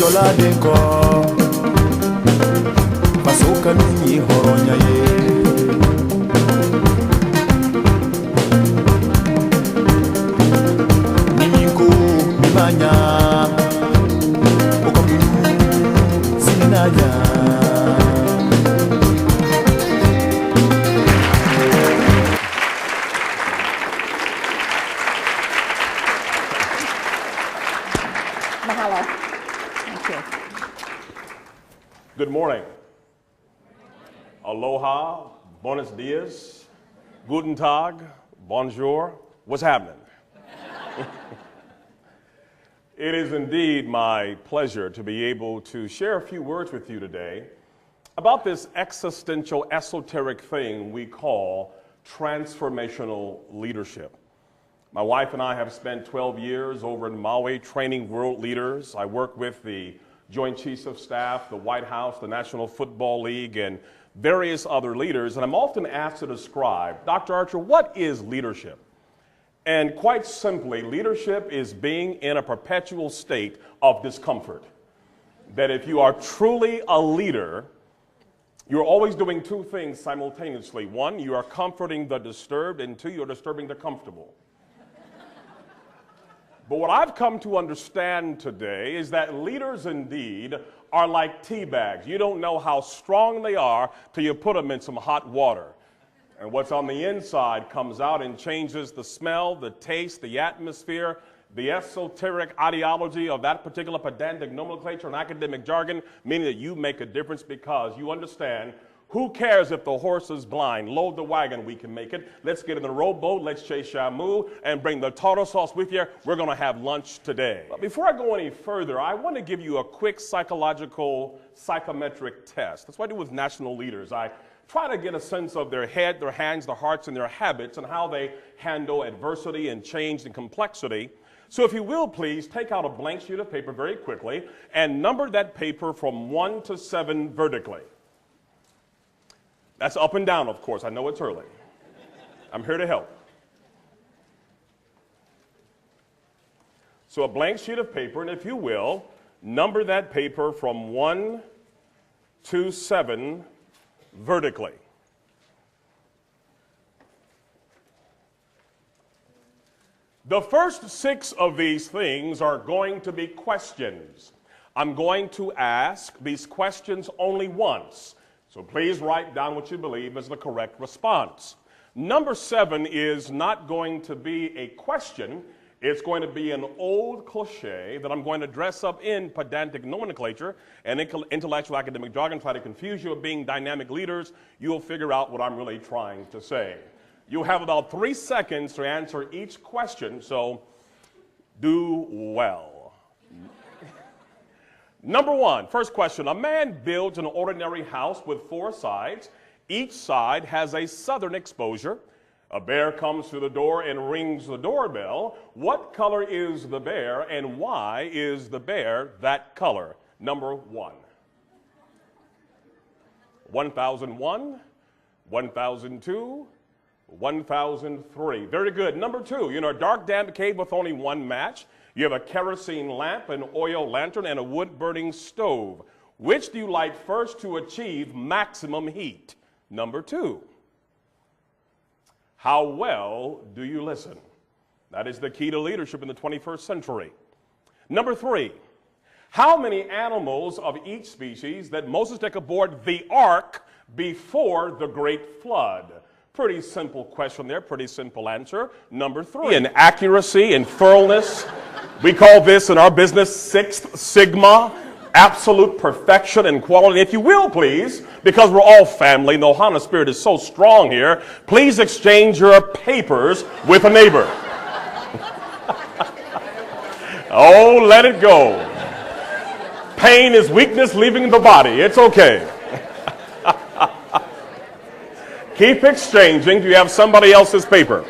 Yola Denko Pasuka Nini Horonya ye Niminku Nimanya Okomu Sinaya Good morning. Aloha, buenos dias, guten tag, bonjour. What's happening? It is indeed my pleasure to be able to share a few words with you today about this existential, esoteric thing we call transformational leadership. My wife and I have spent 12 years over in Maui training world leaders. I work with the Joint Chiefs of Staff, the White House, the National Football League, and various other leaders. And I'm often asked to describe, Dr. Archer, what is leadership? And quite simply, leadership is being in a perpetual state of discomfort. That if you are truly a leader, you're always doing two things simultaneously. One, you are comforting the disturbed, and two, you're disturbing the comfortable. But what I've come to understand today is that leaders indeed are like tea bags. You don't know how strong they are till you put them in some hot water. And what's on the inside comes out and changes the smell, the taste, the atmosphere, the esoteric ideology of that particular pedantic nomenclature and academic jargon, meaning that you make a difference because you understand who cares if the horse is blind? Load the wagon, we can make it. Let's get in the rowboat, let's chase Shamu, and bring the tartar sauce with you. We're going to have lunch today. But before I go any further, I want to give you a quick psychological, psychometric test. That's what I do with national leaders. I try to get a sense of their head, their hands, their hearts, and their habits, and how they handle adversity and change and complexity. So if you will, please, take out a blank sheet of paper very quickly and number that paper from 1 to 7 vertically. That's up and down, of course. I know it's early. I'm here to help. So a blank sheet of paper, and if you will, number that paper from 1 to 7 vertically. The first 6 of these things are going to be questions. I'm going to ask these questions only once. So please write down what you believe is the correct response. Number 7 is not going to be a question. It's going to be an old cliche that I'm going to dress up in pedantic nomenclature and intellectual academic jargon, try to confuse you of being dynamic leaders. You'll figure out what I'm really trying to say. You'll have about 3 seconds to answer each question, so do well. Number 1, first question. A man builds an ordinary house with 4 sides. Each side has a southern exposure. A bear comes to the door and rings the doorbell. What color is the bear, and why is the bear that color? Number 1. 1001, 1002, 1003. Very good. Number 2, you're in a dark, damp cave with only 1 match. You have a kerosene lamp, an oil lantern, and a wood-burning stove. Which do you light first to achieve maximum heat? Number 2. How well do you listen? That is the key to leadership in the 21st century. Number 3. How many animals of each species did Moses take aboard the ark before the great flood? Pretty simple question there, pretty simple answer. Number 3. In accuracy and thoroughness, we call this in our business 6th Sigma, absolute perfection and quality. If you will, please, because we're all family, the Ohana spirit is so strong here, please exchange your papers with a neighbor. Oh, let it go. Pain is weakness leaving the body. It's okay. Keep exchanging. Do you have somebody else's paper?